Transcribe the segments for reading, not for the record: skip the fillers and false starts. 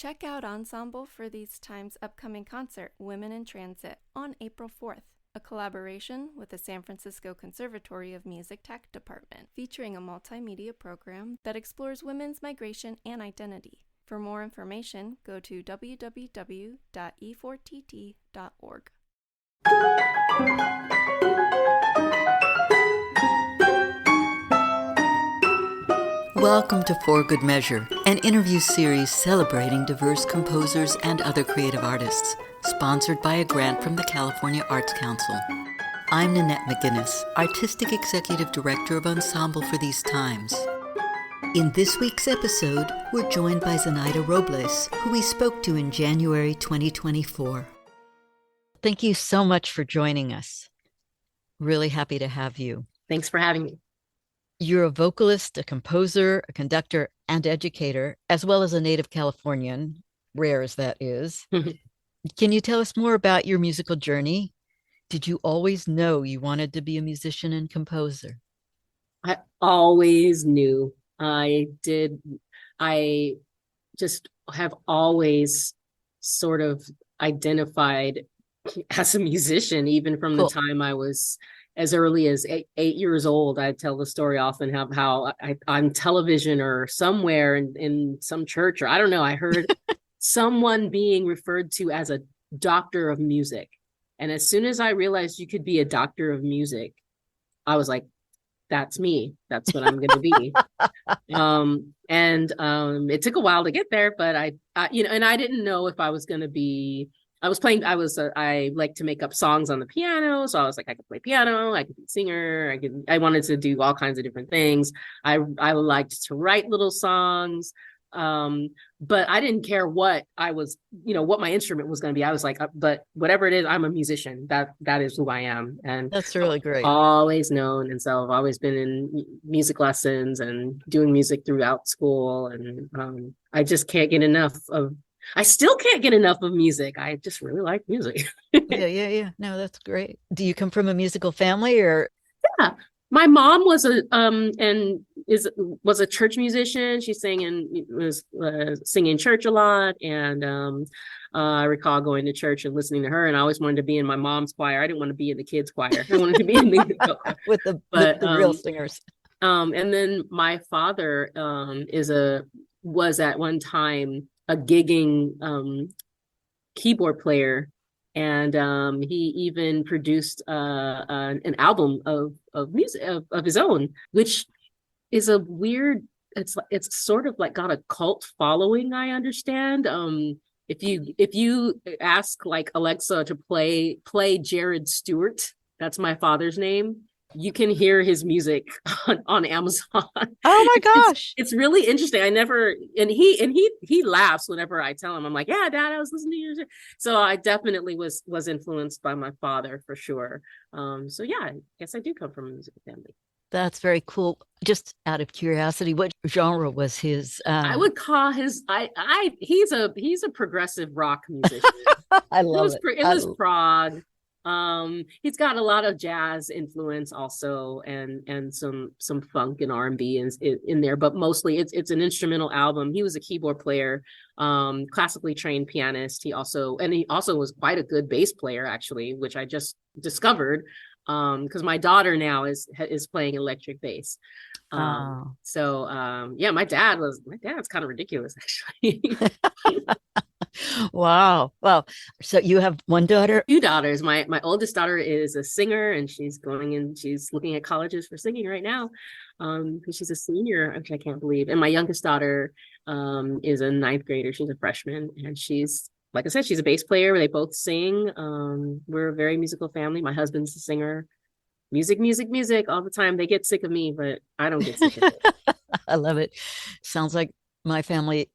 Check out Ensemble for These Times' upcoming concert, Women in Transit, on April 4th, a collaboration with the San Francisco Conservatory of Music Tech Department, featuring a multimedia program that explores women's migration and identity. For more information, go to www.e4tt.org. Welcome to For Good Measure, an interview series celebrating diverse composers and other creative artists, sponsored by a grant from the California Arts Council. I'm Nanette McGuinness, Artistic Executive Director of Ensemble for These Times. In this week's episode, we're joined by Zanaida Robles, who we spoke to in January 2024. Thank you so much for joining us. Really happy to have you. Thanks for having me. You're a vocalist, a composer, a conductor, and educator, as well as a native Californian, rare as that is. Can you tell us more about your musical journey? Did you always know you wanted to be a musician and composer? I always knew I did. I just have always sort of identified as a musician, even from the time I was as early as eight years old. I tell the story often how on television or somewhere in some church, or I don't know, I heard someone being referred to as a doctor of music. And as soon as I realized you could be a doctor of music, I was like, that's me. That's what I'm going to be. It took a while to get there, but I didn't know if I was going to be. I like to make up songs on the piano. So I was like, I could play piano, I could be a singer, I wanted to do all kinds of different things. I liked to write little songs. But I didn't care what I was, what my instrument was going to be. I was like, but whatever it is, I'm a musician. That is who I am. And that's really great. Always known. And so I've always been in music lessons and doing music throughout school. And I just can't get enough of I still can't get enough of music. I just really like music. Yeah. No, that's great. Do you come from a musical family or? Yeah, my mom was a church musician. She sang and was singing church a lot. And I recall going to church and listening to her. And I always wanted to be in my mom's choir. I didn't want to be in the kids' choir. I wanted to be in the with the real singers. And then my father was at one time a gigging keyboard player, and he even produced an album of music of his own, which is a weird. It's sort of like got a cult following. I understand. If you ask like Alexa to play Jared Stewart, that's my father's name, you can hear his music on Amazon. Oh my gosh. It's really interesting. He laughs whenever I tell him. I'm like, yeah, Dad, I was listening to your shit. So I definitely was influenced by my father for sure. So yeah, I guess I do come from a musical family. That's very cool. Just out of curiosity, what genre was his? I would call his. He's a progressive rock musician. I love it. It was prog. He's got a lot of jazz influence also, and some funk and R&B in there, but mostly it's an instrumental album. He was a keyboard player, classically trained pianist. He also was quite a good bass player, actually, which I just discovered because my daughter now is playing electric bass. So my dad's kind of ridiculous, actually. Wow. Well, so you have one daughter? Two daughters. My oldest daughter is a singer, and she's looking at colleges for singing right now. Because she's a senior, which I can't believe. And my youngest daughter is a ninth grader. She's a freshman, and she's, like I said, she's a bass player. They both sing. We're a very musical family. My husband's a singer. Music all the time. They get sick of me, but I don't get sick of it. I love it. Sounds like my family.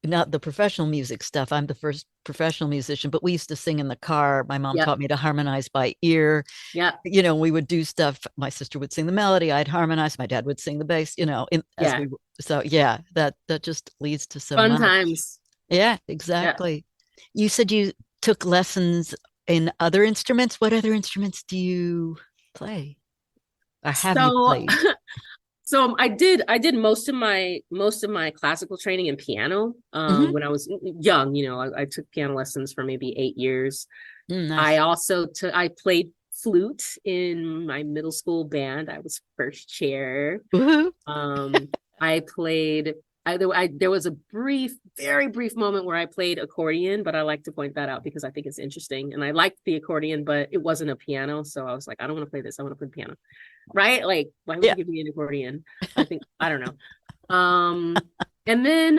Not the professional music stuff. I'm the first professional musician, but we used to sing in the car. My mom taught me to harmonize by ear. Yeah. We would do stuff. My sister would sing the melody. I'd harmonize. My dad would sing the bass, that just leads to some fun times. Yeah, exactly. Yeah. You said you took lessons in other instruments. What other instruments do you play? Or have you played? So I did most of my classical training in piano Hmm. when I was young. I took piano lessons for maybe 8 years. I Nice. also I played flute in my middle school band. I was first chair. Woohoo. Um, I played. There was a very brief moment where I played accordion, but I like to point that out because I think it's interesting. And I liked the accordion, but it wasn't a piano, so I was like, I don't want to play this. I want to play piano, right? Like, why would Yeah. you give me an accordion? I don't know. And then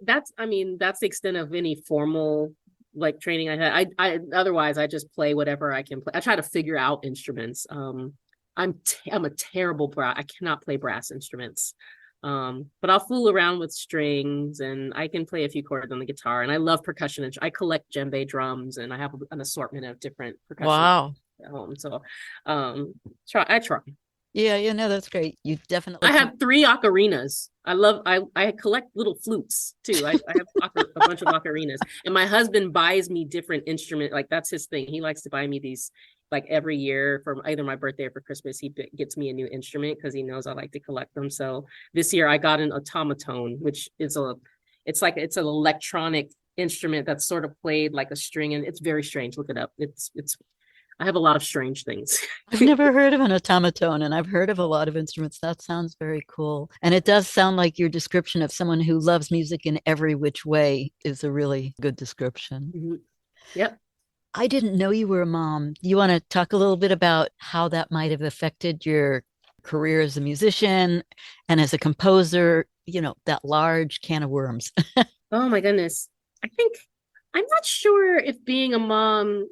that's the extent of any formal like training I had. I otherwise I just play whatever I can play. I try to figure out instruments. I'm a terrible brass. I cannot play brass instruments. But I'll fool around with strings and I can play a few chords on the guitar. And I love percussion. And I collect djembe drums and I have an assortment of different percussion Wow. at home. So I try. Yeah, that's great. You I definitely have 3 ocarinas. I collect little flutes too. I have a bunch of ocarinas. And my husband buys me different instruments. Like that's his thing. He likes to buy me these like every year for either my birthday or for Christmas. He gets me a new instrument because he knows I like to collect them. So this year I got an automaton, which is it's an electronic instrument that's sort of played like a string, and it's very strange. Look it up. It's I have a lot of strange things. I've never heard of an automaton, and I've heard of a lot of instruments. That sounds very cool. And it does sound like your description of someone who loves music in every which way is a really good description. Mm-hmm. Yep. I didn't know you were a mom. You want to talk a little bit about how that might have affected your career as a musician and as a composer, that large can of worms. Oh my goodness. I'm not sure if being a mom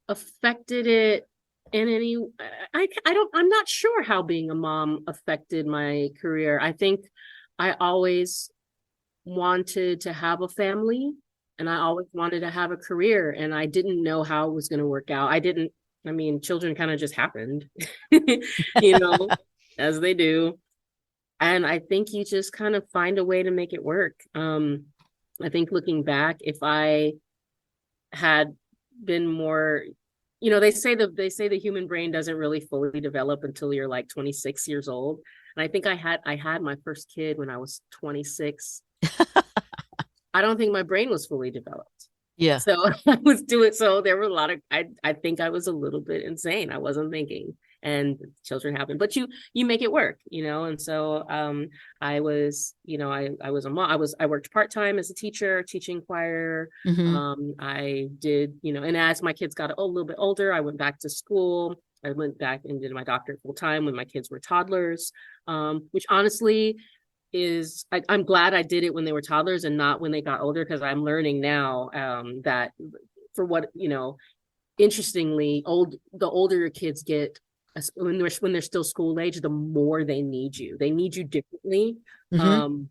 affected it in any. I'm not sure how being a mom affected my career. I think I always wanted to have a family and I always wanted to have a career, and I didn't know how it was going to work out. Children kind of just happened, you know, as they do. And I think you just kind of find a way to make it work. I think looking back, if I had been more, they say the human brain doesn't really fully develop until you're like 26 years old. And I think I had my first kid when I was 26. I don't think my brain was fully developed. Yeah. So I was doing, so there were a lot of, I think I was a little bit insane. I wasn't thinking, and children happen, but you make it work, and so I was, I was a mom. I worked part-time as a teacher, teaching choir. Mm-hmm. I did, and as my kids got a little bit older, I went back to school. I went back and did my doctorate full time when my kids were toddlers, which honestly I'm glad I did it when they were toddlers and not when they got older, because I'm learning now that for what, interestingly, the older your kids get, when they're still school age, the more they need you. They need you differently. Mm-hmm.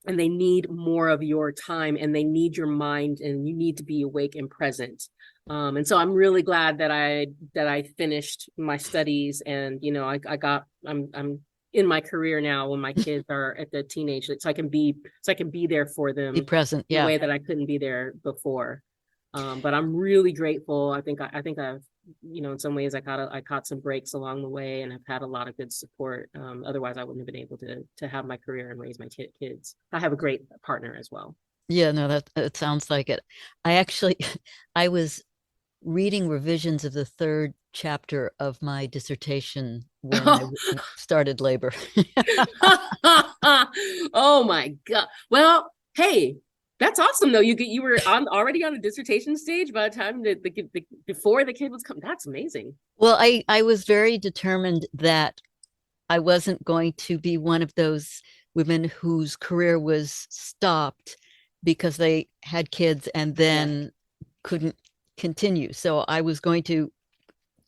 And they need more of your time, and they need your mind, and you need to be awake and present. And so I'm really glad that I finished my studies, and I'm in my career now when my kids are at the teenage, so I can be there for them, Be present. in a Yeah. way that I couldn't be there before. But I'm really grateful. I think I've, in some ways I caught some breaks along the way, and I've had a lot of good support. Otherwise I wouldn't have been able to have my career and raise my kids. I have a great partner as well. Yeah, no, that sounds like it. I actually, I was reading revisions of the third chapter of my dissertation when I started labor. Oh my God. Well, hey, that's awesome though. You were already on the dissertation stage by the time before the kid was coming. That's amazing. Well, I was very determined that I wasn't going to be one of those women whose career was stopped because they had kids and then couldn't continue. So I was going to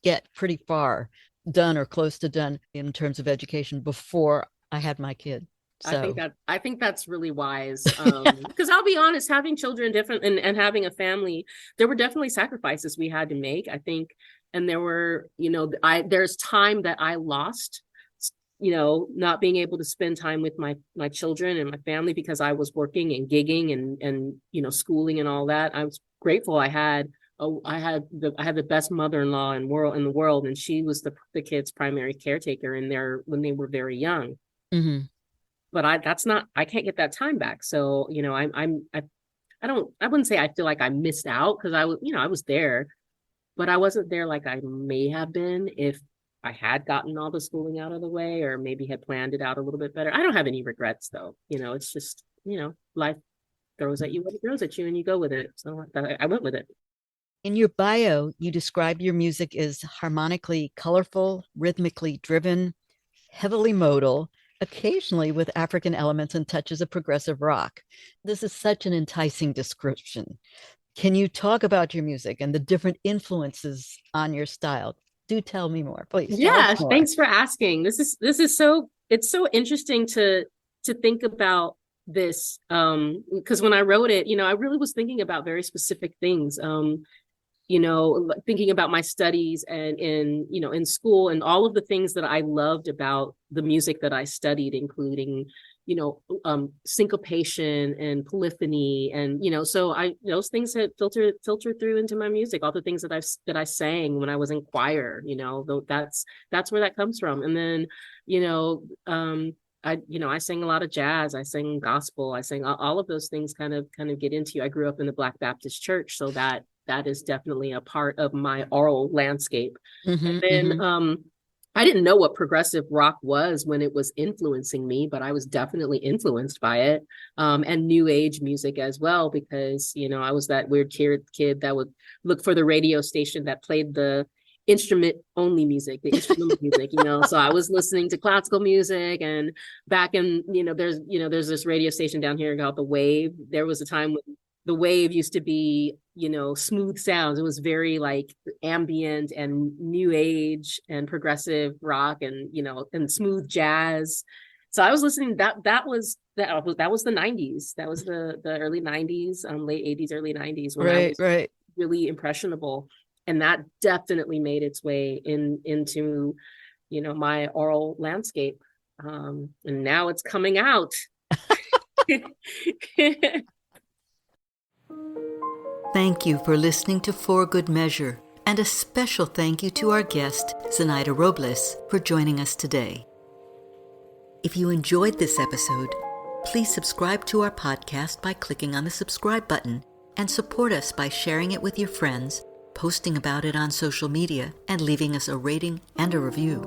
get pretty far done or close to done in terms of education before I had my kid. So I think that's really wise. Because I'll be honest, having children different and having a family, there were definitely sacrifices we had to make, I think. And there were, there's time that I lost, not being able to spend time with my children and my family because I was working and gigging and schooling and all that. I was grateful I had the best mother-in-law in the world, and she was the kids' primary caretaker when they were very young. Mm-hmm. But I can't get that time back. So, I wouldn't say I feel like I missed out because I was there, but I wasn't there like I may have been if I had gotten all the schooling out of the way or maybe had planned it out a little bit better. I don't have any regrets though. It's just, life throws at you what it throws at you and you go with it. So I went with it. In your bio, you describe your music as harmonically colorful, rhythmically driven, heavily modal, occasionally with African elements and touches of progressive rock. This is such an enticing description. Can you talk about your music and the different influences on your style? Do tell me more, please. Yeah, thanks for asking. This is it's so interesting to think about this because when I wrote it, I really was thinking about very specific things. Thinking about my studies and in school and all of the things that I loved about the music that I studied, including, syncopation and polyphony. And, so those things had filtered through into my music, all the things that I sang when I was in choir, that's where that comes from. And then, I sang a lot of jazz, I sang gospel, I sang all of those things kind of get into you. I grew up in the Black Baptist church, so that is definitely a part of my oral landscape. Mm-hmm, and then mm-hmm. I didn't know what progressive rock was when it was influencing me, but I was definitely influenced by it. And new age music as well, because, I was that weird kid that would look for the radio station that played the instrument only music, the instrumental music, so I was listening to classical music. And back in, there's this radio station down here called The Wave. There was a time when The Wave used to be, smooth sounds. It was very like ambient and new age and progressive rock and, and smooth jazz. So I was listening, that was the 90s. That was the early 90s, late 80s, early 90s when I was really impressionable. And that definitely made its way into, my oral landscape. And now it's coming out. Thank you for listening to For Good Measure, and a special thank you to our guest, Zanaida Robles, for joining us today. If you enjoyed this episode, please subscribe to our podcast by clicking on the subscribe button and support us by sharing it with your friends, posting about it on social media, and leaving us a rating and a review.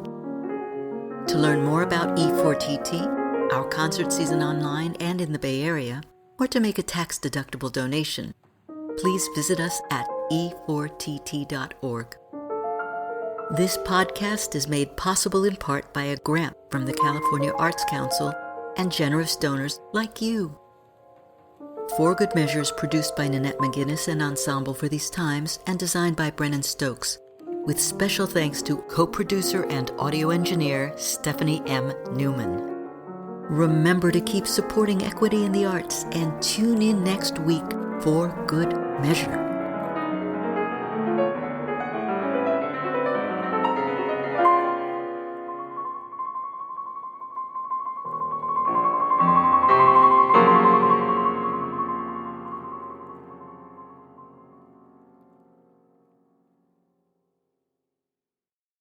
To learn more about E4TT, our concert season online and in the Bay Area, or to make a tax-deductible donation, please visit us at e4tt.org. This podcast is made possible in part by a grant from the California Arts Council and generous donors like you. For Good Measure is produced by Nanette McGuinness and Ensemble for These Times and designed by Brennan Stokes, with special thanks to co-producer and audio engineer Stephanie M. Neumann. Remember to keep supporting equity in the arts and tune in next week for Good Measure.